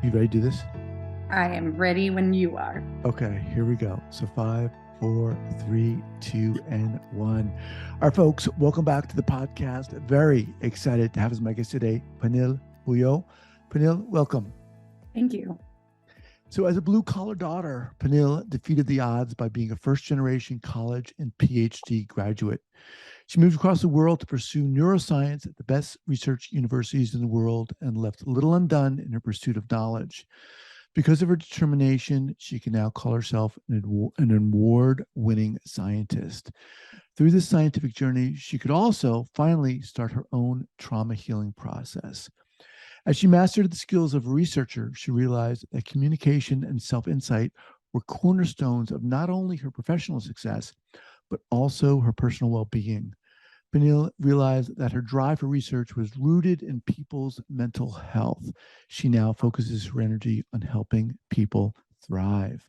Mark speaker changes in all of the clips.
Speaker 1: You ready to do this?
Speaker 2: I am ready when you are.
Speaker 1: Okay, here we go. So five, four, three, two, and one. All right, folks, welcome back to the podcast. Very excited to have as my guest today, Pernille Bülow. Pernille, welcome.
Speaker 2: Thank you.
Speaker 1: So, as a blue collar daughter, Pernille defeated the odds by being a first generation college and PhD graduate. She moved across the world to pursue neuroscience at the best research universities in the world and left little undone in her pursuit of knowledge. Because of her determination, she can now call herself an award winning scientist. Through this scientific journey, she could also finally start her own trauma healing process. As she mastered the skills of a researcher, she realized that communication and self insight were cornerstones of not only her professional success, but also her personal well being. Pernille realized that her drive for research was rooted in people's mental health. She now focuses her energy on helping people thrive.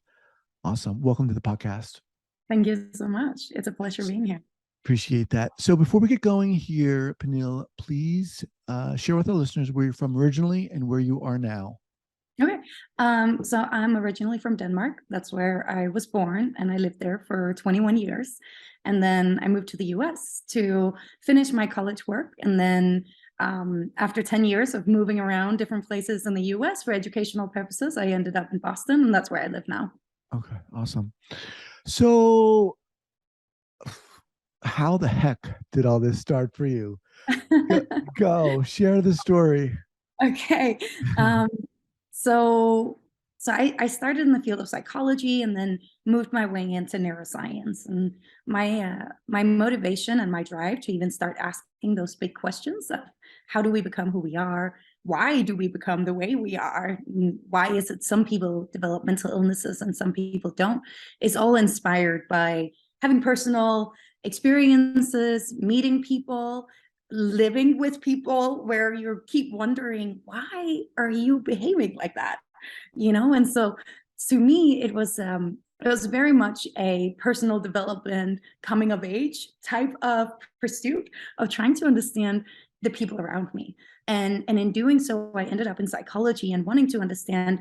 Speaker 1: Awesome. Welcome to the podcast.
Speaker 2: Thank you so much. It's a pleasure being here.
Speaker 1: Appreciate that. So before we get going here, Pernille, please share with our listeners where you're from originally and where you are now.
Speaker 2: Okay. So I'm originally from Denmark. That's where I was born, and I lived there for 21 years. And then I moved to the US to finish my college work. And then after 10 years of moving around different places in the US for educational purposes, I ended up in Boston, and that's where I live now.
Speaker 1: Okay, awesome. So how the heck did all this start for you? Go share the story.
Speaker 2: Okay. Um, so I started in the field of psychology and then moved my way into neuroscience. And my motivation and my drive to even start asking those big questions of how do we become who we are? Why do we become the way we are? Why is it some people develop mental illnesses and some people don't? Is all inspired by having personal experiences, meeting people, living with people where you keep wondering, why are you behaving like that? And so to me it was very much a personal development, coming of age type of pursuit of trying to understand the people around me. And in doing so, I ended up in psychology and wanting to understand,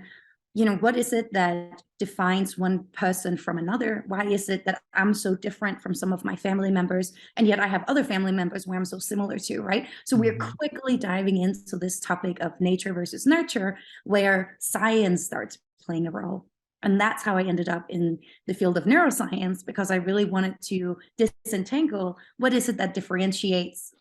Speaker 2: what is it that defines one person from another? Why is it that I'm so different from some of my family members, and yet I have other family members where I'm so similar to, right? So we're quickly diving into this topic of nature versus nurture, where science starts playing a role. And that's how I ended up in the field of neuroscience, because I really wanted to disentangle what is it that differentiates,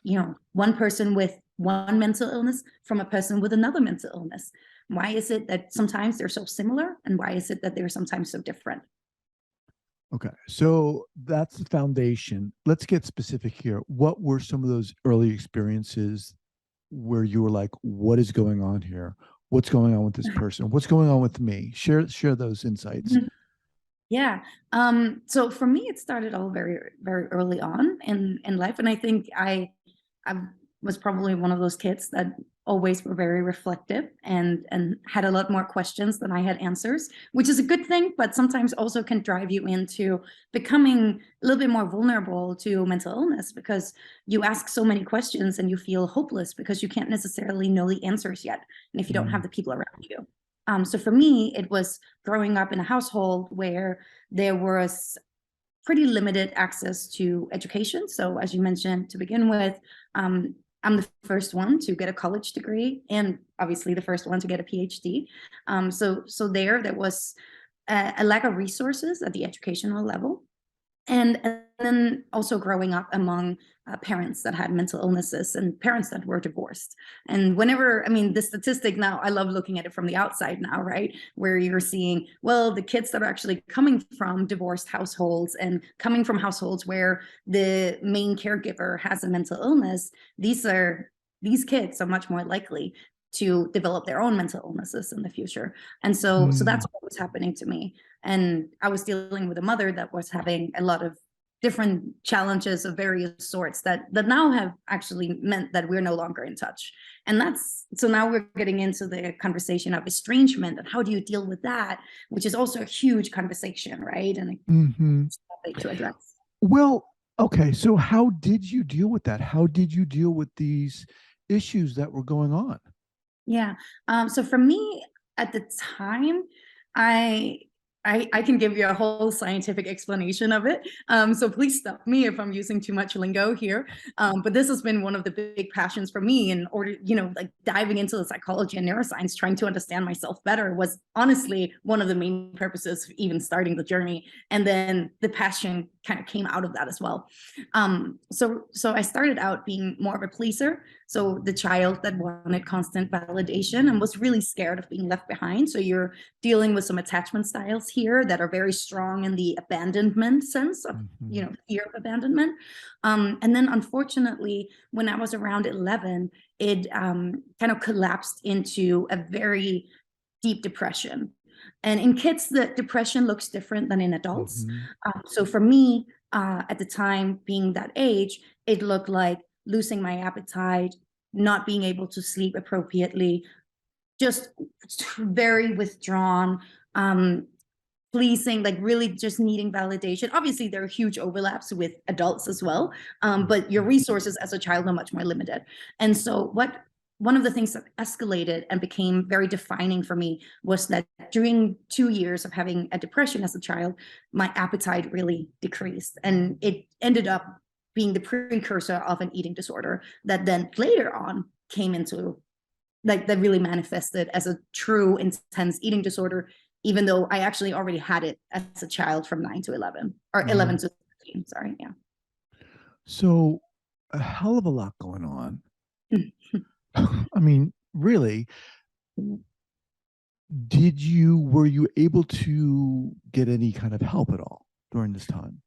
Speaker 2: one person with one mental illness from a person with another mental illness. Why is it that sometimes they're so similar, and why is it that they're sometimes so different?
Speaker 1: Okay, so that's the foundation. Let's get specific here. What were some of those early experiences where you were like, what is going on here? What's going on with this person? What's going on with me? Share those insights.
Speaker 2: Yeah. So for me, it started all very, very early on in life. And I think I was probably one of those kids that always were very reflective and had a lot more questions than I had answers, which is a good thing, but sometimes also can drive you into becoming a little bit more vulnerable to mental illness, because you ask so many questions and you feel hopeless because you can't necessarily know the answers yet. And if you don't have the people around you. So for me, it was growing up in a household where there was pretty limited access to education. So as you mentioned to begin with, I'm the first one to get a college degree, and obviously the first one to get a PhD. So there was a lack of resources at the educational level. And then also growing up among parents that had mental illnesses and parents that were divorced. And whenever, I mean, the statistic now, I love looking at it from the outside now, right? Where you're seeing, well, the kids that are actually coming from divorced households and coming from households where the main caregiver has a mental illness, these kids are much more likely to develop their own mental illnesses in the future. And so that's what was happening to me. And I was dealing with a mother that was having a lot of different challenges of various sorts that now have actually meant that we're no longer in touch. And so now we're getting into the conversation of estrangement and how do you deal with that, which is also a huge conversation, right? And a topic to address.
Speaker 1: Well, okay. So how did you deal with that? How did you deal with these issues that were going on?
Speaker 2: Yeah. So for me, at the time, I I can give you a whole scientific explanation of it. So please stop me if I'm using too much lingo here. But this has been one of the big passions for me in order, like diving into the psychology and neuroscience, trying to understand myself better was honestly one of the main purposes of even starting the journey. And then the passion kind of came out of that as well. So I started out being more of a pleaser. So the child that wanted constant validation and was really scared of being left behind. So you're dealing with some attachment styles here that are very strong in the abandonment sense of, fear of abandonment. And then unfortunately, when I was around 11, it kind of collapsed into a very deep depression. And in kids, the depression looks different than in adults. So for me, at the time, being that age, it looked like losing my appetite, not being able to sleep appropriately, just very withdrawn, pleasing, like really just needing validation. Obviously, there are huge overlaps with adults as well, but your resources as a child are much more limited. And so one of the things that escalated and became very defining for me was that during 2 years of having a depression as a child, my appetite really decreased. And it ended up being the precursor of an eating disorder that then later on came into, like, that really manifested as a true intense eating disorder, even though I actually already had it as a child from 9 to 11, or 11 to 13, sorry, yeah.
Speaker 1: So a hell of a lot going on. I mean, really, were you able to get any kind of help at all during this time?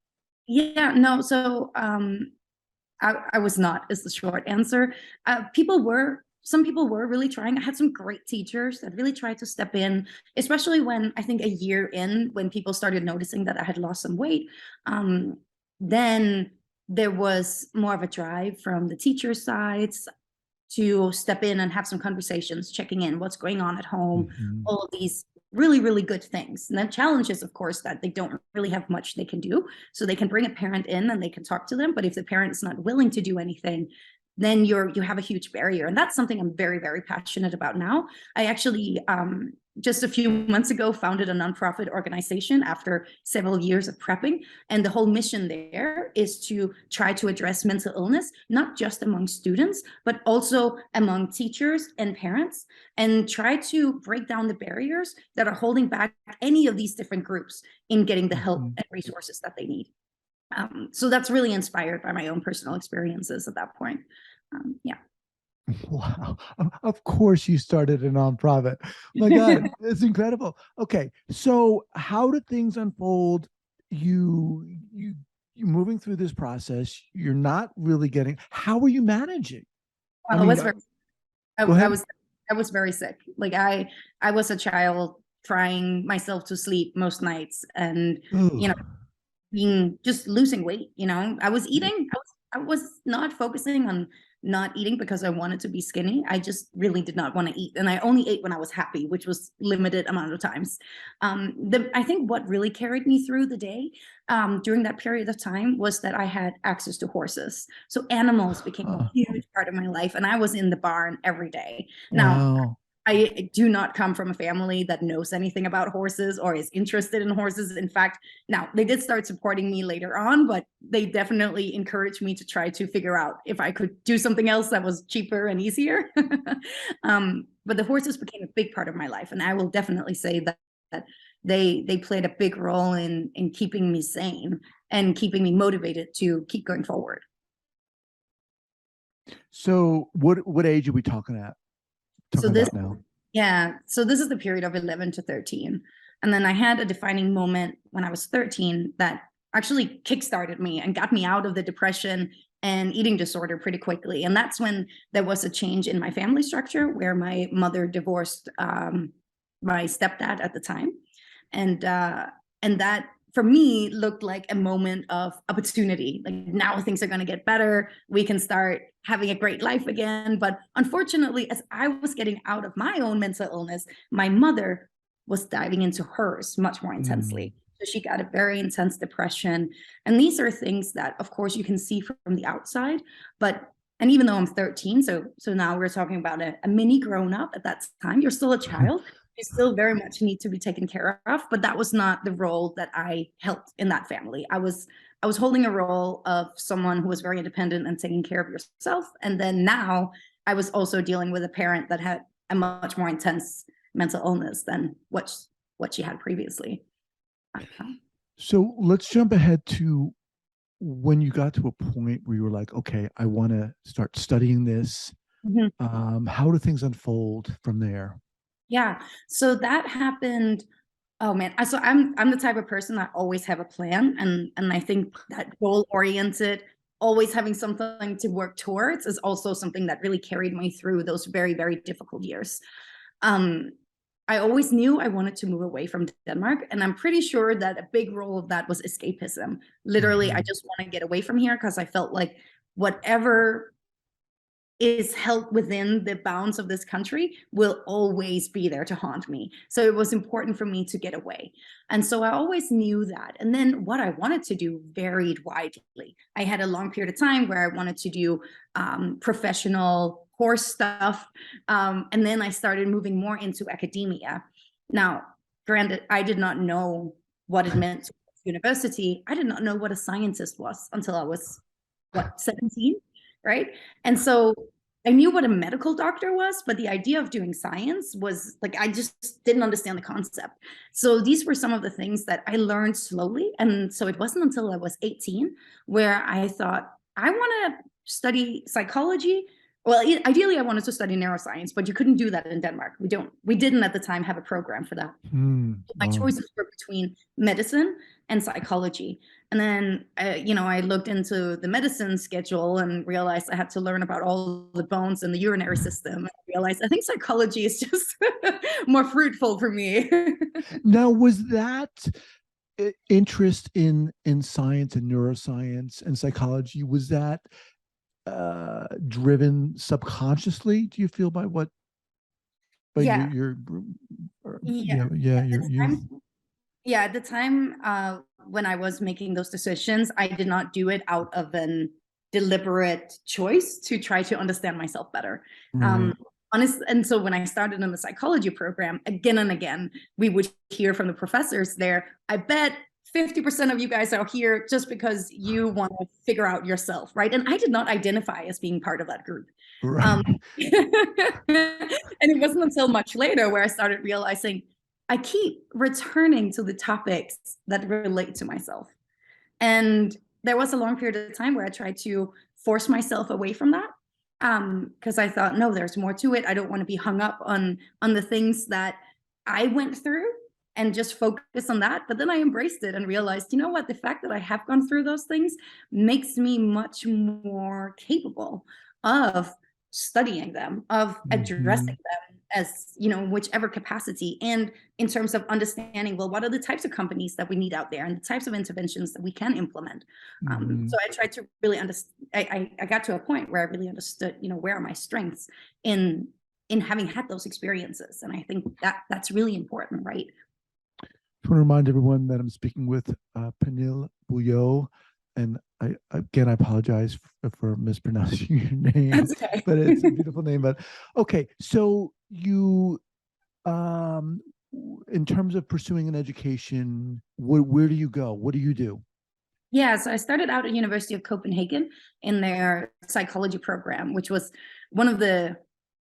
Speaker 2: Yeah, no, so I was not, is the short answer. Some people were really trying. I had some great teachers that really tried to step in, especially when I think a year in, when people started noticing that I had lost some weight. Then there was more of a drive from the teacher sides to step in and have some conversations, checking in, what's going on at home, all of these really, really good things. And the challenge is, of course, that they don't really have much they can do. So they can bring a parent in and they can talk to them. But if the parent is not willing to do anything, then you have a huge barrier. And that's something I'm very, very passionate about now. I actually, just a few months ago, founded a nonprofit organization after several years of prepping. And the whole mission there is to try to address mental illness, not just among students, but also among teachers and parents, and try to break down the barriers that are holding back any of these different groups in getting the help and resources that they need. So that's really inspired by my own personal experiences at that point. Yeah.
Speaker 1: Wow. Of course you started a nonprofit. My God, it's incredible. Okay. So how did things unfold? You moving through this process, you're not really getting, how were you managing?
Speaker 2: Well, I was very sick. Like I was a child crying myself to sleep most nights, and being just losing weight. I was eating. I was not focusing on not eating because I wanted to be skinny. I just really did not want to eat, and I only ate when I was happy, which was limited amount of times. I think what really carried me through the day during that period of time was that I had access to horses. So animals became a huge part of my life, and I was in the barn every day. Now, I do not come from a family that knows anything about horses or is interested in horses. In fact, now they did start supporting me later on, but they definitely encouraged me to try to figure out if I could do something else that was cheaper and easier. But the horses became a big part of my life. And I will definitely say that they played a big role in keeping me sane and keeping me motivated to keep going forward.
Speaker 1: So what age are we talking at?
Speaker 2: So this is the period of 11 to 13. And then I had a defining moment when I was 13 that actually kickstarted me and got me out of the depression and eating disorder pretty quickly. And that's when there was a change in my family structure, where my mother divorced my stepdad at the time. And that for me looked like a moment of opportunity. Like, now things are going to get better. We can start having a great life again. But unfortunately, as I was getting out of my own mental illness, my mother was diving into hers much more intensely. So she got a very intense depression. And these are things that, of course, you can see from the outside. And even though I'm 13, so now we're talking about a mini grown up at that time, you're still a child. you still very much need to be taken care of, but that was not the role that I held in that family. I was holding a role of someone who was very independent and taking care of yourself. And then now I was also dealing with a parent that had a much more intense mental illness than what she had previously.
Speaker 1: So let's jump ahead to when you got to a point where you were like, okay, I want to start studying this.
Speaker 2: Mhm.
Speaker 1: How do things unfold from there?
Speaker 2: Yeah. So that happened. Oh man. So I'm the type of person that always have a plan. And I think that goal oriented, always having something to work towards is also something that really carried me through those very, very difficult years. Um, I always knew I wanted to move away from Denmark. And I'm pretty sure that a big role of that was escapism. Literally, I
Speaker 1: Mhm.
Speaker 2: just want to get away from here because I felt like whatever is held within the bounds of this country will always be there to haunt me. So it was important for me to get away. And so I always knew that. And then what I wanted to do varied widely. I had a long period of time where I wanted to do professional course stuff. And then I started moving more into academia. Now, granted, I did not know what it meant to university. I did not know what a scientist was until I was, what, 17? Right. And so I knew what a medical doctor was, but the idea of doing science was like, I just didn't understand the concept. So these were some of the things that I learned slowly. And so it wasn't until I was 18 where I thought, I want to study psychology. Well, ideally, I wanted to study neuroscience, but you couldn't do that in Denmark. We didn't at the time have a program for that. My
Speaker 1: Wow.
Speaker 2: choices were between medicine and psychology. And then, I looked into the medicine schedule and realized I had to learn about all the bones in the urinary system. And I realized I think psychology is just more fruitful for me.
Speaker 1: Now, was that interest in science and neuroscience and psychology, was that driven subconsciously? Do you feel by
Speaker 2: Yeah.
Speaker 1: your
Speaker 2: Yeah.
Speaker 1: yeah,
Speaker 2: At
Speaker 1: your
Speaker 2: the
Speaker 1: youth?
Speaker 2: time, yeah, at the time when I was making those decisions, I did not do it out of an deliberate choice to try to understand myself better.
Speaker 1: Right.
Speaker 2: Um, and so when I started in the psychology program, again and again, we would hear from the professors there, I bet 50% of you guys are here just because you want to figure out yourself, right? And I did not identify as being part of that group.
Speaker 1: Right.
Speaker 2: Um, and it wasn't until much later where I started realizing I keep returning to the topics that relate to myself. And there was a long period of time where I tried to force myself away from that because I thought, no, there's more to it. I don't want to be hung up on the things that I went through and just focus on that. But then I embraced it and realized, you know what? The fact that I have gone through those things makes me much more capable of studying them, of addressing
Speaker 1: Mhm.
Speaker 2: them as, whichever capacity. And in terms of understanding, well, what are the types of companies that we need out there and the types of interventions that we can implement. So
Speaker 1: Mhm.
Speaker 2: I tried to really understand. I got to a point where I really understood, where are my strengths in having had those experiences, and I think that that's really important, right?
Speaker 1: I want to remind everyone that I'm speaking with Pernille Bülow, and I apologize for mispronouncing your name,
Speaker 2: That's okay.
Speaker 1: but it's a beautiful name. But okay, so you, um, in terms of pursuing an education, where do you go? What do you do?
Speaker 2: Yeah, so I started out at University of Copenhagen in their psychology program, which was one of the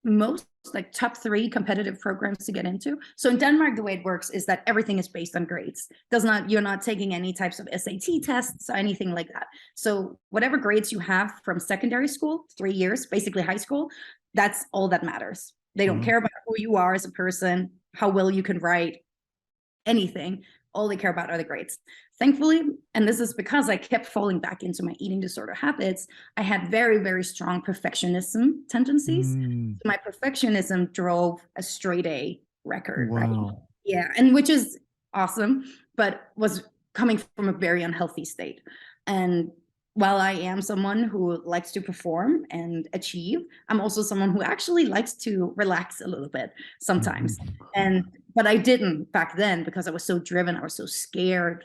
Speaker 2: most like top 3 competitive programs to get into. So in Denmark, the way it works is that everything is based on grades. You're not taking any types of SAT tests or anything like that. So whatever grades you have from secondary school, 3 years, basically high school, that's all that matters. They don't
Speaker 1: Wow.
Speaker 2: care about who you are as a person, how well you can write, anything. All they care about are the grades. Thankfully, and this is because I kept falling back into my eating disorder habits, I had very, very strong perfectionism tendencies.
Speaker 1: Mm,
Speaker 2: My perfectionism drove a straight A record, right?
Speaker 1: wow.
Speaker 2: Yeah, and which is awesome, but was coming from a very unhealthy state. And while I am someone who likes to perform and achieve, I'm also someone who actually likes to relax a little bit sometimes.
Speaker 1: Mhm.
Speaker 2: And but I didn't back then because I was so driven, I was so scared.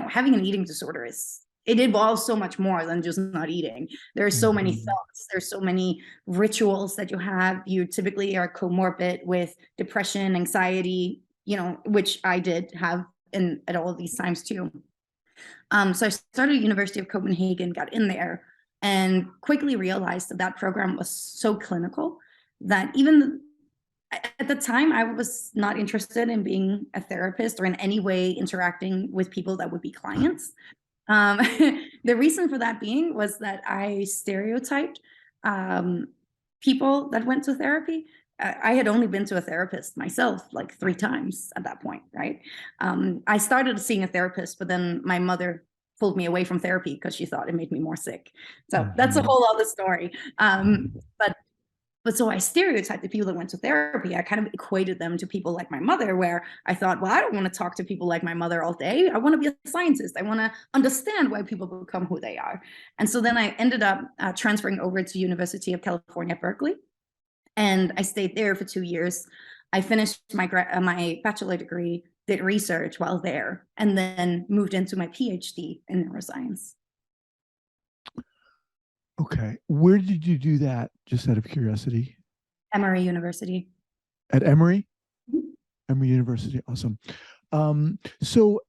Speaker 2: Having an eating disorder is it involves so much more than just not eating. There are so many thoughts, there's so many rituals that you have. You typically are comorbid with depression, anxiety, you know, which I did have at all of these times too. So I started at University of Copenhagen, got in there, and quickly realized that that program was so clinical that even at the time I was not interested in being a therapist or in any way interacting with people that would be clients. Um, the reason for that being was that I stereotyped people that went to therapy. I had only been to a therapist myself like 3 times at that point, right? I started seeing a therapist, but then my mother pulled me away from therapy because she thought it made me more sick. So that's a whole other story. But so I stereotyped the people that went to therapy. I kind of equated them to people like my mother, where I thought, well, I don't want to talk to people like my mother all day. I want to be a scientist. I want to understand why people become who they are. And so then I ended up transferring over to University of California, Berkeley. And I stayed there for 2 years. I finished my bachelor degree, did research while there, and then moved into my PhD in neuroscience.
Speaker 1: Okay. Where did you do that, just out of curiosity?
Speaker 2: Emory University.
Speaker 1: At Emory?
Speaker 2: Mm-hmm.
Speaker 1: Emory University. Awesome. So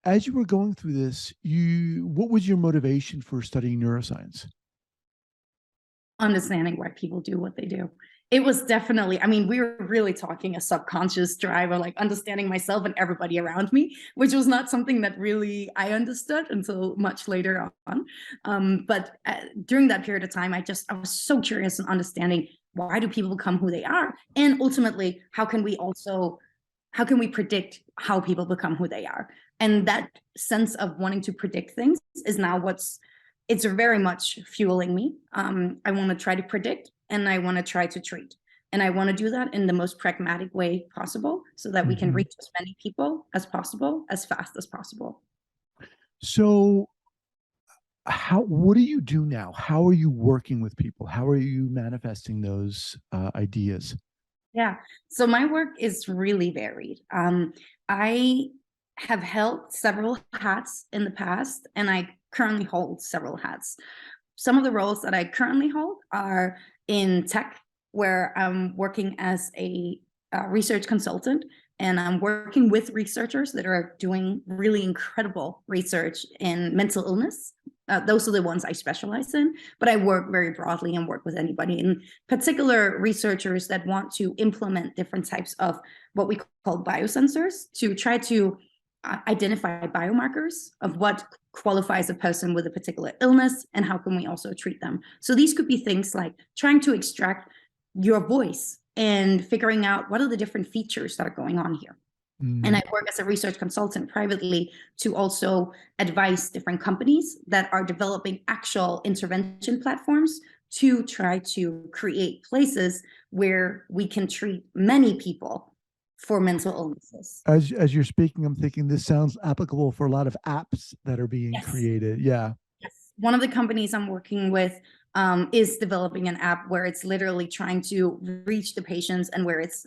Speaker 1: as you were going through this, what was your motivation for studying neuroscience?
Speaker 2: Understanding why people do what they do. It was definitely, I mean, we were really talking a subconscious drive of like understanding myself and everybody around me, which was not something that really I understood until much later on. But during that period of time, I was so curious in understanding, why do people become who they are? And ultimately, how can we predict how people become who they are? And that sense of wanting to predict things is now it's very much fueling me. I want to try to predict, and I want to try to treat. And I want to do that in the most pragmatic way possible so that we can reach as many people as possible, as fast as possible.
Speaker 1: So what do you do now? How are you working with people? How are you manifesting those ideas?
Speaker 2: Yeah. So my work is really varied. I have held several hats in the past, and I currently hold several hats. Some of the roles that I currently hold are in tech, where I'm working as a research consultant, and I'm working with researchers that are doing really incredible research in mental illness. Those are the ones I specialize in, but I work very broadly and work with anybody, in particular researchers that want to implement different types of what we call biosensors to try to identify biomarkers of what qualifies a person with a particular illness and how can we also treat them. So these could be things like trying to extract your voice and figuring out what are the different features that are going on here. And I work as a research consultant privately to also advise different companies that are developing actual intervention platforms to try to create places where we can treat many people for mental illnesses.
Speaker 1: As you're speaking, I'm thinking this sounds applicable for a lot of apps that are being created. Yeah.
Speaker 2: Yes. One of the companies I'm working with is developing an app where it's literally trying to reach the patients, and where it's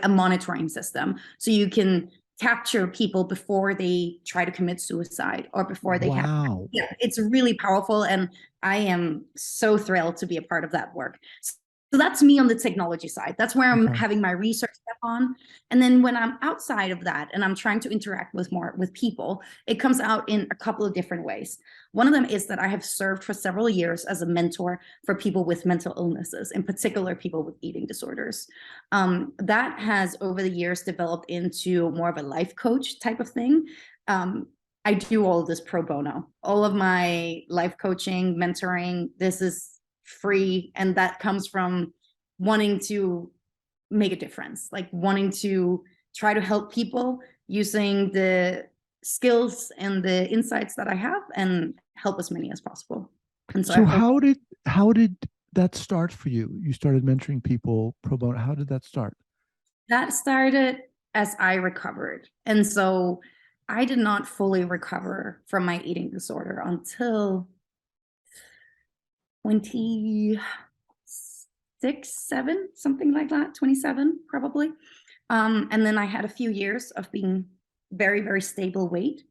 Speaker 2: a monitoring system. So you can capture people before they try to commit suicide or before they have. Yeah, it's really powerful. And I am so thrilled to be a part of that work. So that's me on the technology side. That's where I'm having my research step on. And then when I'm outside of that and I'm trying to interact with people, it comes out in a couple of different ways. One of them is that I have served for several years as a mentor for people with mental illnesses, in particular people with eating disorders. That has over the years developed into more of a life coach type of thing. I do all of this pro bono. All of my life coaching, mentoring, this is free, and that comes from wanting to make a difference, like wanting to try to help people using the skills and the insights that I have, and help as many as possible. And
Speaker 1: so how did that start for you? You started mentoring people pro bono. How did that start? That
Speaker 2: started as I recovered. And so I did not fully recover from my eating disorder until 26, 7, something like that, 27 probably. And then I had a few years of being very, very stable weight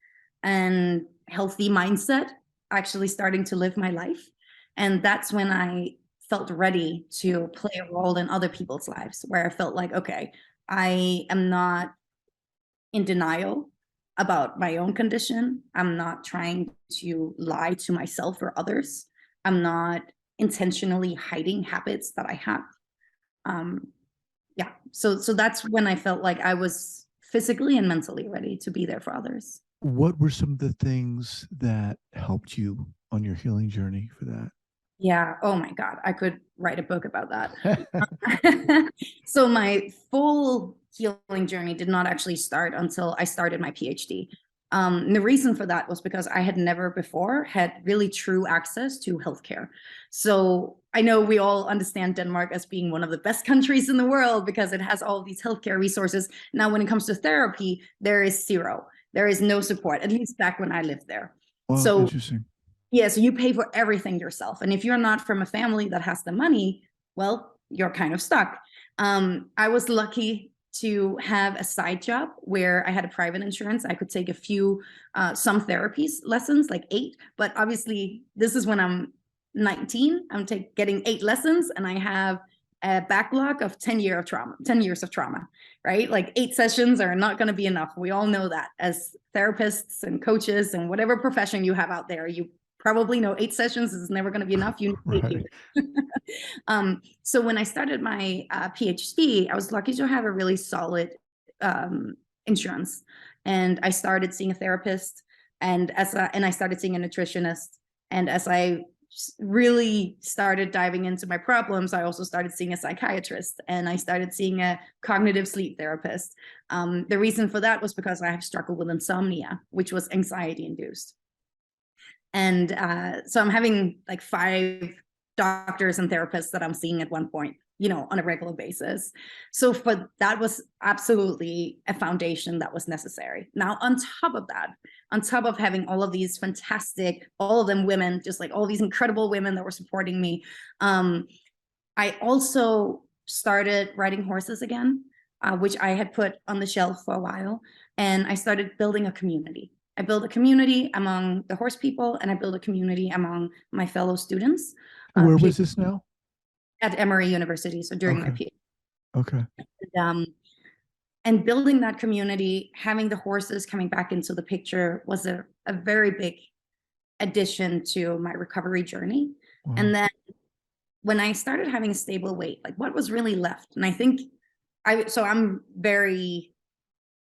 Speaker 2: and healthy mindset, actually starting to live my life. And that's when I felt ready to play a role in other people's lives, where I felt like, okay, I am not in denial about my own condition. I'm not trying to lie to myself or others. I'm not intentionally hiding habits that I have. Um, yeah, so that's when I felt like I was physically and mentally ready to be there for others.
Speaker 1: What were some of the things that helped you on your healing journey for
Speaker 2: Yeah. Oh my God. I could write a book about that.
Speaker 1: that?
Speaker 2: So my full healing journey did not actually start until I started my PhD. And the reason for that was because I had never before had really true access to healthcare. So I know we all understand Denmark as being one of the best countries in the world because it has all of these healthcare resources. Now, when it comes to therapy, there is zero. There is no support, at least back when I lived there.
Speaker 1: Well,
Speaker 2: So
Speaker 1: interesting.
Speaker 2: yeah, so you pay for everything yourself. And if you're not from a family that has the money, well, you're kind of stuck. I was lucky to have a side job where I had a private insurance. I could take a few, some therapies lessons, like 8. But obviously, this is when I'm 19. I'm getting 8 lessons, and I have a backlog of 10 years of trauma, right? Like 8 sessions are not going to be enough. We all know that as therapists and coaches and whatever profession you have out there, you probably know 8 sessions is never going to be enough. You need 8
Speaker 1: Right.
Speaker 2: years. So when I started my PhD, I was lucky to have a really solid insurance, and I started seeing a therapist, and I started seeing a nutritionist, and as I really started diving into my problems, I also started seeing a psychiatrist, and I started seeing a cognitive sleep therapist. The reason for that was because I have struggled with insomnia, which was anxiety induced. And so I'm having like 5 doctors and therapists that I'm seeing at one point, on a regular basis. So for that was absolutely a foundation that was necessary. Now, on top of that, on top of having all of these fantastic, all of them women, just like all these incredible women that were supporting me, I also started riding horses again, which I had put on the shelf for a while. And I started building a community. I built a community among the horse people, and I built a community among my fellow students
Speaker 1: Where was this now?
Speaker 2: at Emory University. So during my
Speaker 1: Okay.
Speaker 2: PhD.
Speaker 1: Okay.
Speaker 2: And building that community, having the horses coming back into the picture was a very big addition to my recovery journey.
Speaker 1: Wow.
Speaker 2: And then when I started having a stable weight, like what was really left? And I think I'm very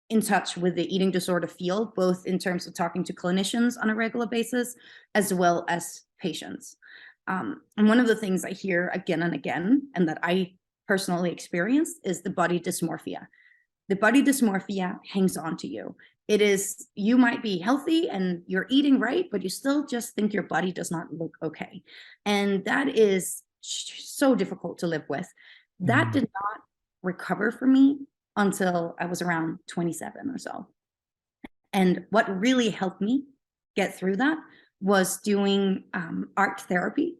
Speaker 2: in touch with the eating disorder field, both in terms of talking to clinicians on a regular basis, as well as patients. And one of the things I hear again and again, and that I personally experienced, is the body dysmorphia. The body dysmorphia hangs on to you. It is, you might be healthy and you're eating right, but you still just think your body does not look okay. And that is so difficult to live with. That did not recover for me until I was around 27 or so. And what really helped me get through that was doing art therapy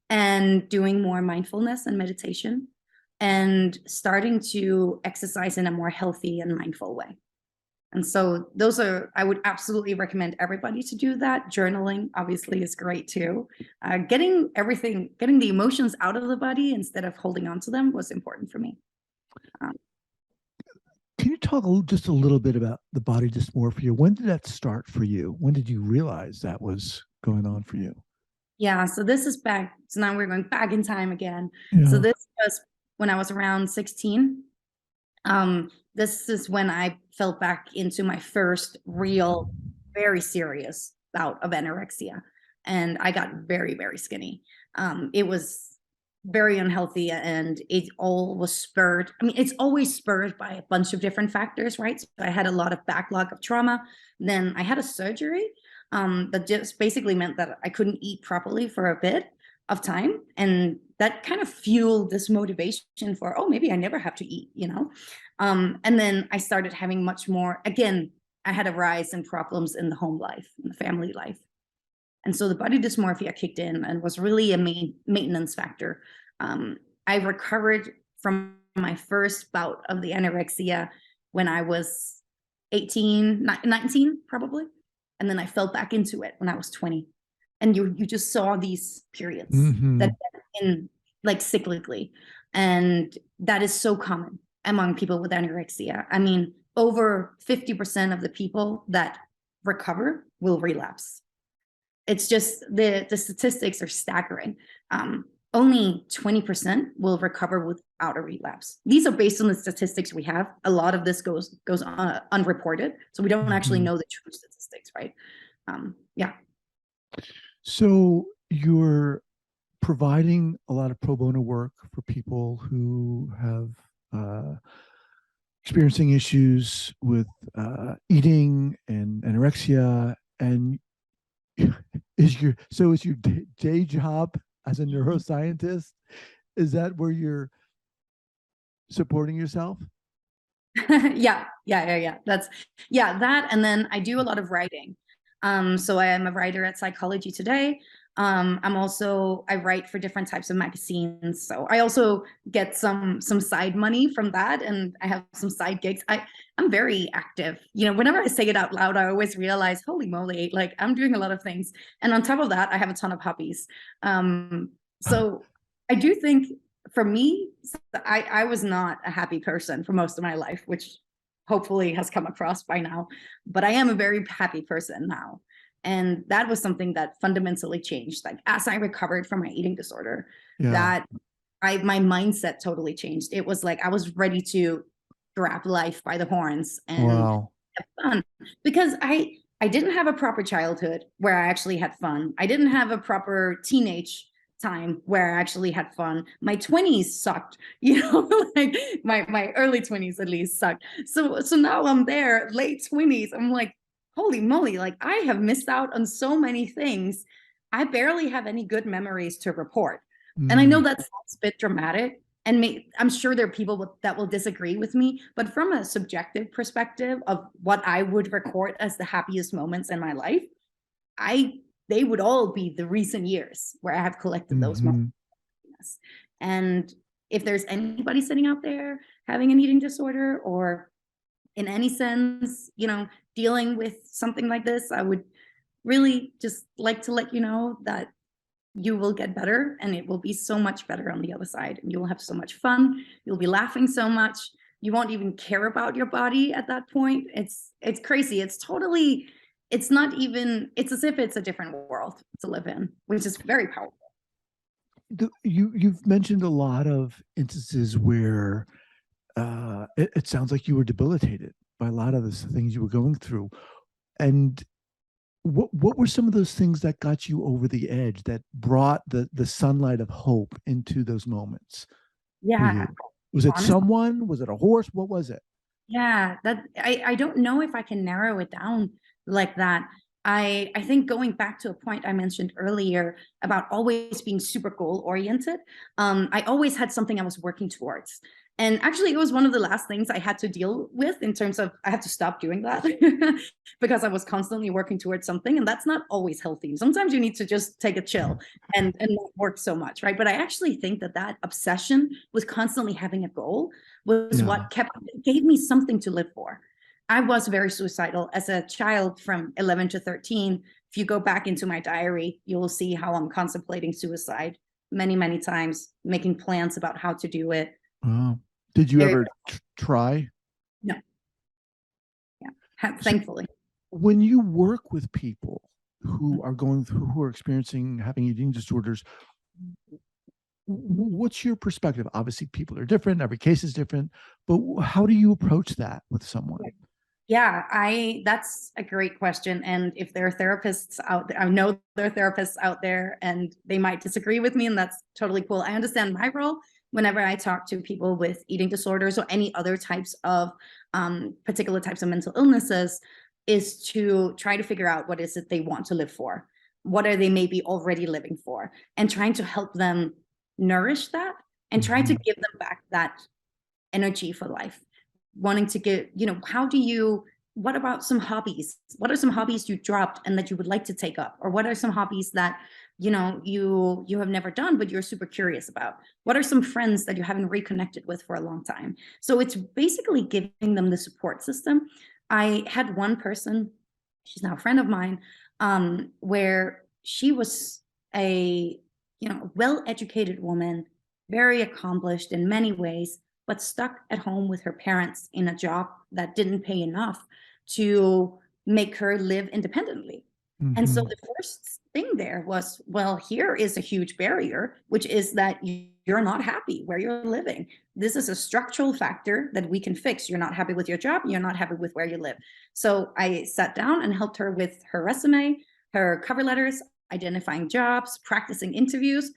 Speaker 2: and doing more mindfulness and meditation and starting to exercise in a more healthy and mindful way. And so I would absolutely recommend everybody to do that. Journaling obviously is great too. Getting the emotions out of the body instead of holding on to them was important for me.
Speaker 1: Can you talk just a little bit about the body dysmorphia? When did that start for you? When did you realize that was going on for you?
Speaker 2: Yeah, so this is back. So now we're going back in time again.
Speaker 1: Yeah.
Speaker 2: So this was when I was around 16. This is when I fell back into my first real, very serious bout of anorexia. And I got very, very skinny. It was very unhealthy, and it all was spurred. I mean, it's always spurred by a bunch of different factors, right? So I had a lot of backlog of trauma. Then I had a surgery that just basically meant that I couldn't eat properly for a bit of time. And that kind of fueled this motivation for, oh, maybe I never have to eat, and then I started having much more, again, I had a rise in problems in the home life, in the family life. And so the body dysmorphia kicked in and was really a main maintenance factor. I recovered from my first bout of the anorexia when I was 18, 19, probably. and then I fell back into it when I was 20. And you just saw these periods
Speaker 1: Mm-hmm.
Speaker 2: that in like cyclically, and that is so common among people with anorexia. I mean, over 50% of the people that recover will relapse. It's just the statistics are staggering. Only 20% will recover without a relapse. These are based on the statistics we have. A lot of this goes unreported, so we don't actually
Speaker 1: Mm-hmm.
Speaker 2: know the true statistics, right? Yeah.
Speaker 1: So you're providing a lot of pro bono work for people who have uh, experiencing issues with eating and anorexia, and is your day job as a neuroscientist, is that where you're supporting yourself?
Speaker 2: Yeah. That's that. And then I do a lot of writing. So I am a writer at Psychology Today. I write for different types of magazines. So I also get some side money from that, and I have some side gigs. I'm very active. Whenever I say it out loud, I always realize, holy moly, like I'm doing a lot of things. And on top of that, I have a ton of hobbies. So I do think for me, I was not a happy person for most of my life, which hopefully has come across by now, but I am a very happy person now. And that was something that fundamentally changed. Like as I recovered from my eating disorder,
Speaker 1: Yeah.
Speaker 2: that my mindset totally changed. It was like I was ready to grab life by the horns and
Speaker 1: Wow.
Speaker 2: have fun, because I didn't have a proper childhood where I actually had fun. I didn't have a proper teenage time where I actually had fun. My 20s sucked, like my early 20s at least sucked. So now I'm there, late 20s. I'm like, holy moly, like I have missed out on so many things. I barely have any good memories to report. And I know
Speaker 1: Mm.
Speaker 2: that sounds a bit dramatic, and I'm sure there are people that will disagree with me, but from a subjective perspective of what I would record as the happiest moments in my life, I they would all be the recent years where I have collected those
Speaker 1: Mm-hmm.
Speaker 2: moments. And if there's anybody sitting out there having an eating disorder, or in any sense, dealing with something like this, I would really just like to let you know that you will get better, and it will be so much better on the other side, and you will have so much fun. You'll be laughing so much. You won't even care about your body at that point. It's crazy. It's not even, it's as if it's a different world to live in, which is very powerful.
Speaker 1: You've mentioned a lot of instances where it sounds like you were debilitated by a lot of the things you were going through. And what were some of those things that got you over the edge, that brought the sunlight of hope into those moments for
Speaker 2: Yeah,
Speaker 1: you? Was it
Speaker 2: honestly.
Speaker 1: someone? Was it a horse? What was it?
Speaker 2: Yeah, that I don't know if I can narrow it down like that. I think going back to a point I mentioned earlier about always being super goal oriented, I always had something I was working towards. And actually, it was one of the last things I had to deal with, in terms of I had to stop doing that because I was constantly working towards something, and that's not always healthy. Sometimes you need to just take a chill and not work so much, right? But I actually think that obsession with constantly having a goal was
Speaker 1: Yeah.
Speaker 2: what gave me something to live for. I was very suicidal as a child from 11 to 13. If you go back into my diary, you will see how I'm contemplating suicide many, many times, making plans about how to do it.
Speaker 1: Did you
Speaker 2: Very,
Speaker 1: ever try?
Speaker 2: no, yeah,
Speaker 1: So
Speaker 2: thankfully.
Speaker 1: when you work with people
Speaker 2: Mm-hmm.
Speaker 1: who are experiencing having eating disorders, what's your perspective? Obviously, people are different. Every case is different. But how do you approach that with someone?
Speaker 2: Yeah, that's a great question. And if there are therapists out there, I know there are therapists out there and they might disagree with me, and that's totally cool. I understand my role whenever I talk to people with eating disorders or any other types of particular types of mental illnesses, is to try to figure out what is it they want to live for. What are they maybe already living for? And trying to help them nourish that, and try to
Speaker 1: Mm-hmm.
Speaker 2: give them back that energy for life, wanting to get, what about some hobbies? What are some hobbies you dropped and that you would like to take up? Or what are some hobbies that, you have never done, but you're super curious about? What are some friends that you haven't reconnected with for a long time? So it's basically giving them the support system. I had one person she's now a friend of mine, where she was a, well-educated woman, very accomplished in many ways, but stuck at home with her parents in a job that didn't pay enough to make her live independently. And so
Speaker 1: Mm-hmm.
Speaker 2: the first thing there was, well, here is a huge barrier, which is that you're not happy where you're living. This is a structural factor that we can fix. You're not happy with your job. You're not happy with where you live. So I sat down and helped her with her resume, her cover letters, identifying jobs, practicing interviews.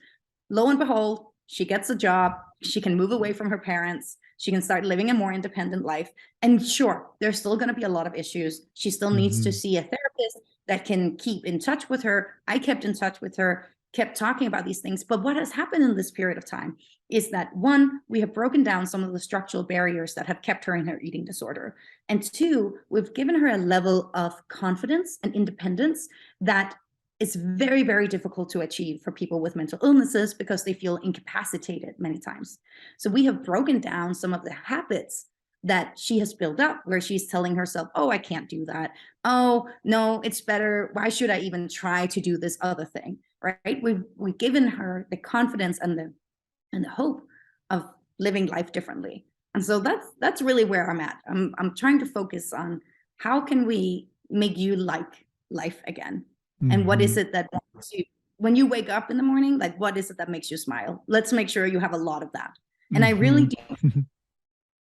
Speaker 2: Lo and behold, she gets a job. She can move away from her parents. She can start living a more independent life. And sure, there's still going to be a lot of issues. She still needs to
Speaker 1: Mm-hmm.
Speaker 2: see a therapist that can keep in touch with her. I kept in touch with her, kept talking about these things. But what has happened in this period of time is that, one, we have broken down some of the structural barriers that have kept her in her eating disorder. And two, we've given her a level of confidence and independence that is very, very difficult to achieve for people with mental illnesses because they feel incapacitated many times. So we have broken down some of the habits that she has built up where she's telling herself, oh, I can't do that. Oh, no, it's better. Why should I even try to do this other thing? Right? We've given her the confidence and the hope of living life differently. And so that's really where I'm at. I'm trying to focus on how can we make you like life again? And what is
Speaker 1: Mm-hmm.
Speaker 2: it that makes you, when you wake up in the morning, like what is it that makes you smile? Let's make sure you have a lot of that. And I really
Speaker 1: Mm-hmm.
Speaker 2: do,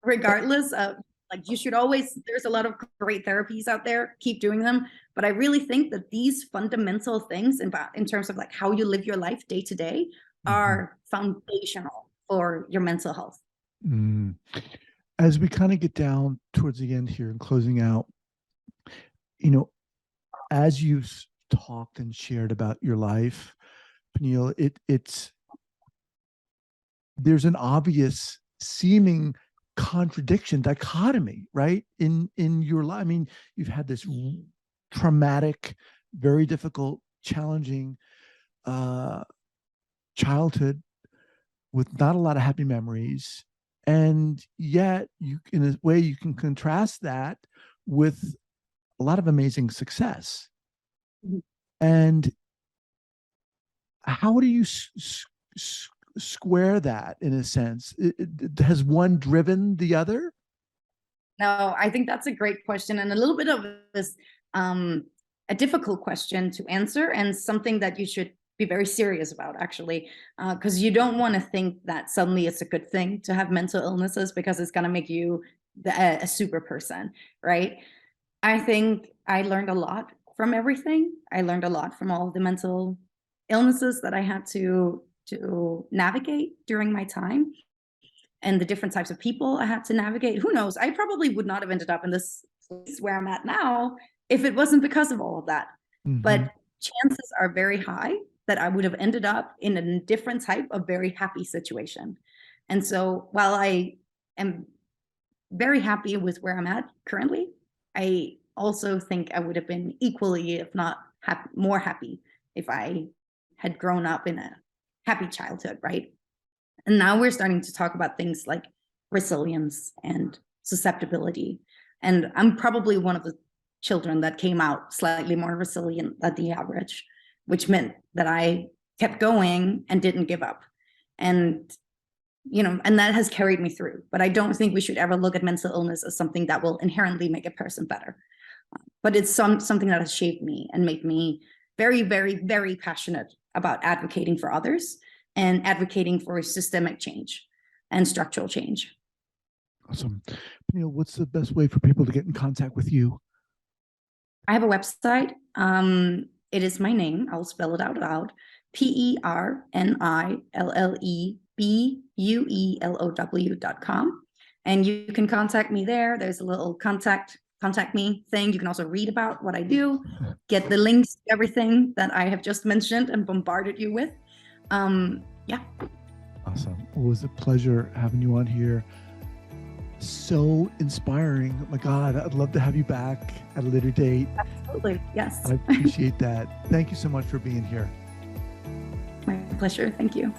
Speaker 2: regardless of, like, you should always, there's a lot of great therapies out there, keep doing them. But I really think that these fundamental things in terms of like how you live your life day to day
Speaker 1: Mm-hmm.
Speaker 2: are foundational for your mental health.
Speaker 1: Mm. As we kind of get down towards the end here and closing out, you know, as you've talked and shared about your life, Pernille, it's there's an obvious seeming contradiction, dichotomy, right? In your life. I mean, you've had this traumatic, very difficult, challenging uh, childhood with not a lot of happy memories, and yet you, in a way, you can contrast that with a lot of amazing success.
Speaker 2: Mhm.
Speaker 1: And how do you square that in a sense? Has one driven the other?
Speaker 2: No, I think that's a great question and a little bit of this a difficult question to answer and something that you should be very serious about, actually, because you don't want to think that suddenly it's a good thing to have mental illnesses because it's going to make you a super person, right? I think I learned a lot from everything. I learned a lot from all of the mental illnesses that I had to navigate during my time and the different types of people I had to navigate. Who knows? I probably would not have ended up in this place where I'm at now if it wasn't because of all of that.
Speaker 1: Mm-hmm.
Speaker 2: But chances are very high that I would have ended up in a different type of very happy situation. And so while I am very happy with where I'm at currently, I also think I would have been equally, if not more happy, if I had grown up in a happy childhood, right? And now we're starting to talk about things like resilience and susceptibility. And I'm probably one of the children that came out slightly more resilient than the average, which meant that I kept going and didn't give up. And and that has carried me through. But I don't think we should ever look at mental illness as something that will inherently make a person better. But it's something that has shaped me and made me very, very, very passionate about advocating for others and advocating for systemic change and structural change.
Speaker 1: Awesome. What's the best way for people to get in contact with you?
Speaker 2: I have a website. It is my name. I'll spell it out loud. PernilleBuelow.com. And you can contact me there. There's a little contact me thing. You can also read about what I do, get the links to everything that I have just mentioned and bombarded you with. Yeah.
Speaker 1: Awesome. Well, it was a pleasure having you on here. So inspiring. Oh my God, I'd love to have you back at a later date.
Speaker 2: Absolutely. Yes.
Speaker 1: I appreciate that. Thank you so much for being here.
Speaker 2: My pleasure. Thank you.